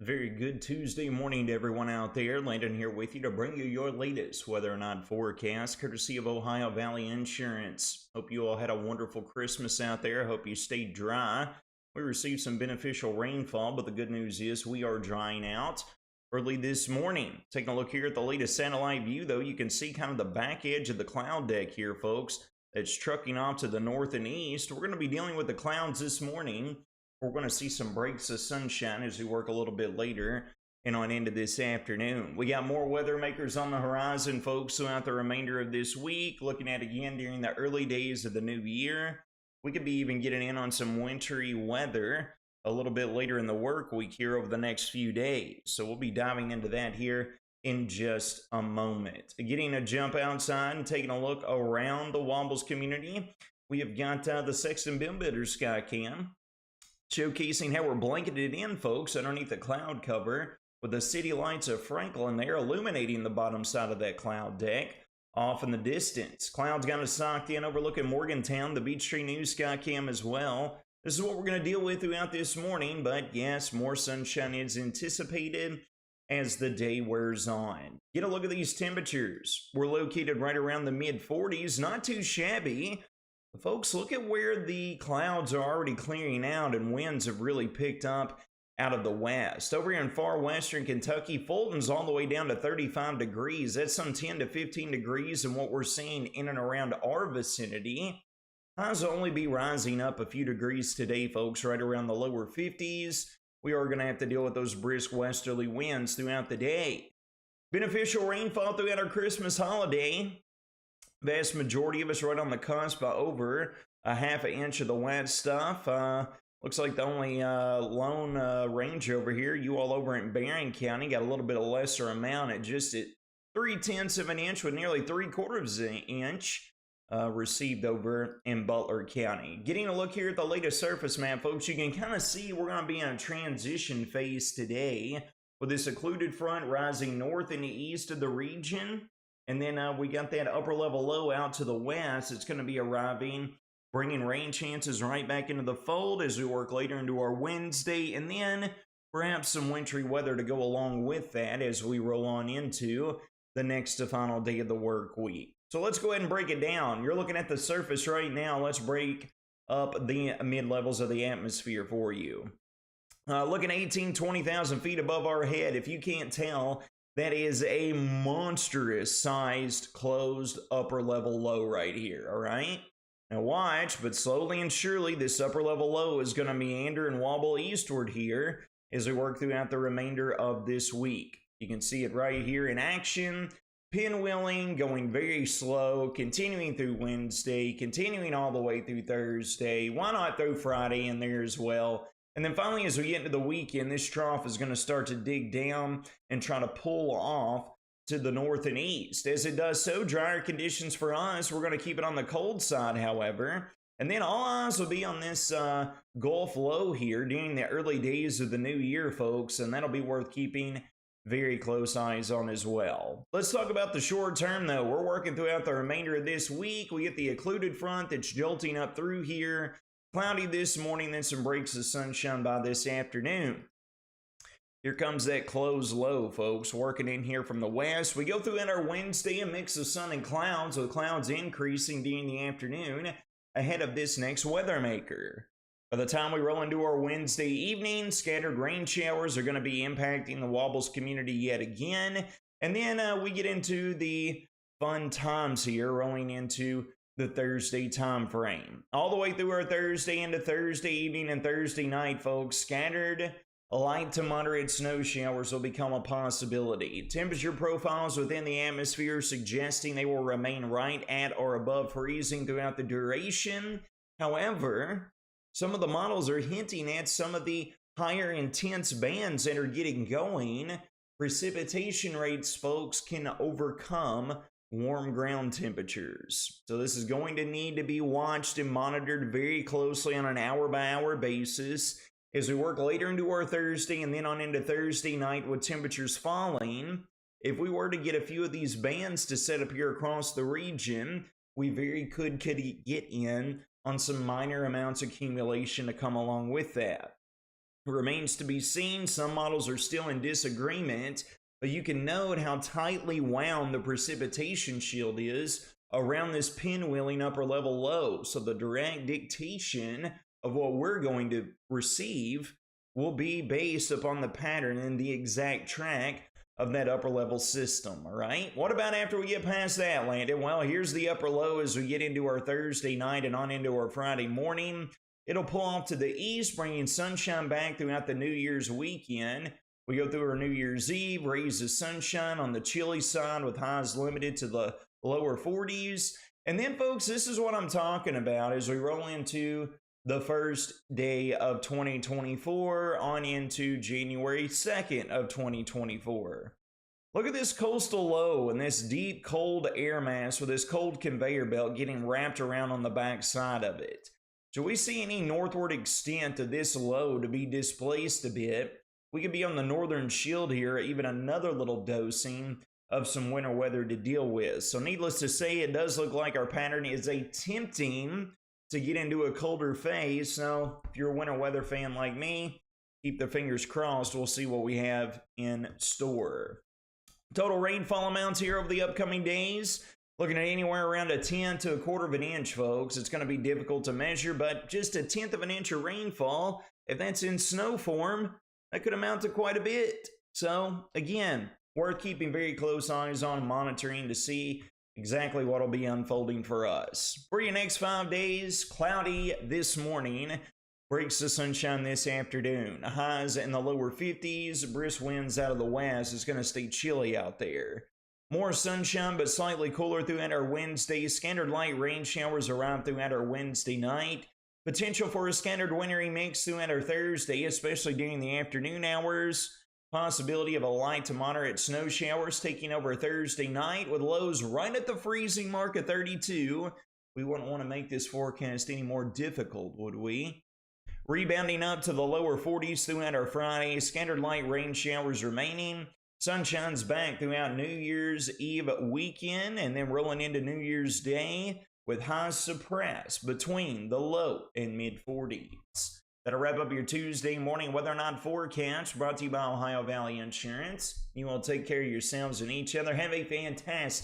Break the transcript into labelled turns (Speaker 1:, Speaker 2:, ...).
Speaker 1: Very good Tuesday morning to everyone out there. Landon here with you to bring you your latest weather and odd forecast, courtesy of Ohio Valley Insurance. Hope you all had a wonderful Christmas out there. Hope you stayed dry. We received some beneficial rainfall, but the good news is we are drying out early this morning. Taking a look here at the latest satellite view, though, you can see kind of the back edge of the cloud deck here, folks. It's trucking off to the north and east. We're going to be dealing with the clouds this morning. We're going to see some breaks of sunshine as we work a little bit later and on into this afternoon. We got more weather makers on the horizon, folks, throughout the remainder of this week. Looking at again during the early days of the new year. We could be even getting in on some wintry weather a little bit later in the work week here over the next few days. So we'll be diving into that here in just a moment. Getting a jump outside and taking a look around the Wobbles community. We have got the Sexton Bim Bidder Skycam, showcasing how we're blanketed in, folks, underneath the cloud cover with the city lights of Franklin there illuminating the bottom side of that cloud deck. Off in the distance, clouds got us socked in overlooking Morgantown, the Beach Tree News Skycam as well. This is what we're going to deal with throughout this morning, but yes, more sunshine is anticipated as the day wears on. Get a look at these temperatures. We're located right around the mid-40s, not too shabby. Folks, look at where the clouds are already clearing out and winds have really picked up out of the west. Over here in far western Kentucky, Fulton's all the way down to 35 degrees. That's some 10 to 15 degrees in what we're seeing in and around our vicinity. Highs will only be rising up a few degrees today, folks, right around the lower 50s. We are going to have to deal with those brisk westerly winds throughout the day. Beneficial rainfall throughout our Christmas holiday. Vast majority of us right on the cusp over a half an inch of the wet stuff. Looks like the only lone range over here, you all over in Barron County, got a little bit of lesser amount at just at 3/10 of an inch with nearly 3/4 of an inch received over in Butler County. Getting a look here at the latest surface map, folks, you can kind of see we're going to be in a transition phase today with this occluded front rising north and east of the region. And then we got that upper level low out to the west. It's going to be arriving, bringing rain chances right back into the fold as we work later into our Wednesday. And then perhaps some wintry weather to go along with that as we roll on into the next to final day of the work week. So let's go ahead and break it down. You're looking at the surface right now. Let's break up the mid-levels of the atmosphere for you. Looking 20,000 feet above our head. If you can't tell, that is a monstrous sized closed upper level low right here, all right? Now watch, but slowly and surely this upper level low is going to meander and wobble eastward here as we work throughout the remainder of this week. You can see it right here in action, pinwheeling, going very slow, continuing through Wednesday, continuing all the way through Thursday. Why not throw Friday in there as well? And then finally, as we get into the weekend, this trough is going to start to dig down and try to pull off to the north and east. As it does so, drier conditions for us. We're going to keep it on the cold side, however. And then all eyes will be on this Gulf low here during the early days of the new year, folks. And that'll be worth keeping very close eyes on as well. Let's talk about the short term, though. We're working throughout the remainder of this week. We get the occluded front that's jolting up through here. Cloudy this morning, then some breaks of sunshine by this afternoon. Here comes that closed low, folks, working in here from the west. We go through in our Wednesday, a mix of sun and clouds, with clouds increasing during the afternoon ahead of this next weather maker. By the time we roll into our Wednesday evening, scattered rain showers are going to be impacting the Wobbles community yet again. And then we get into the fun times here, rolling into the Thursday time frame. All the way through our Thursday into Thursday evening and Thursday night, folks, scattered light to moderate snow showers will become a possibility. Temperature profiles within the atmosphere suggesting they will remain right at or above freezing throughout the duration. However, some of the models are hinting at some of the higher intense bands that are getting going. Precipitation rates, folks, can overcome warm ground temperatures. So this is going to need to be watched and monitored very closely on an hour-by-hour basis as we work later into our Thursday and then on into Thursday night with temperatures falling. If we were to get a few of these bands to set up here across the region, we very could get in on some minor amounts of accumulation to come along with that. remains to be seen. Some models are still in disagreement, but you can note how tightly wound the precipitation shield is around this pinwheeling upper level low. So the direct dictation of what we're going to receive will be based upon the pattern and the exact track of that upper level system. All right, what about after we get past that, Landon? Well, here's the upper low as we get into our Thursday night and on into our Friday morning. It'll pull off to the east, bringing sunshine back throughout the New Year's weekend. We go through our New Year's Eve, rays of sunshine on the chilly side with highs limited to the lower 40s. And then, folks, this is what I'm talking about as we roll into the first day of 2024 on into January 2nd of 2024. Look at this coastal low and this deep cold air mass with this cold conveyor belt getting wrapped around on the back side of it. So we see any northward extent of this low to be displaced a bit. We could be on the northern shield here, even another little dosing of some winter weather to deal with. So needless to say, it does look like our pattern is attempting to get into a colder phase. So if you're a winter weather fan like me, keep the fingers crossed. We'll see what we have in store. Total rainfall amounts here over the upcoming days. Looking at anywhere around a 10 to a quarter of an inch, folks. It's going to be difficult to measure, but just a 1/10 of an inch of rainfall, if that's in snow form, that could amount to quite a bit. So, again, worth keeping very close eyes on and monitoring to see exactly what will be unfolding for us. For your next 5 days, cloudy this morning, breaks the sunshine this afternoon. Highs in the lower 50s, brisk winds out of the west. It's going to stay chilly out there. More sunshine, but slightly cooler throughout our Wednesday. Scattered light rain showers arrive throughout our Wednesday night. Potential for a scattered wintry mix throughout our Thursday, especially during the afternoon hours. Possibility of a light to moderate snow showers taking over Thursday night with lows right at the freezing mark of 32. We wouldn't want to make this forecast any more difficult, would we? Rebounding up to the lower 40s throughout our Friday. Scattered light rain showers remaining. Sunshine's back throughout New Year's Eve weekend and then rolling into New Year's Day with highs suppressed between the low and mid 40s. That'll wrap up your Tuesday morning weather not forecast brought to you by Ohio Valley Insurance. You all take care of yourselves and each other. Have a fantastic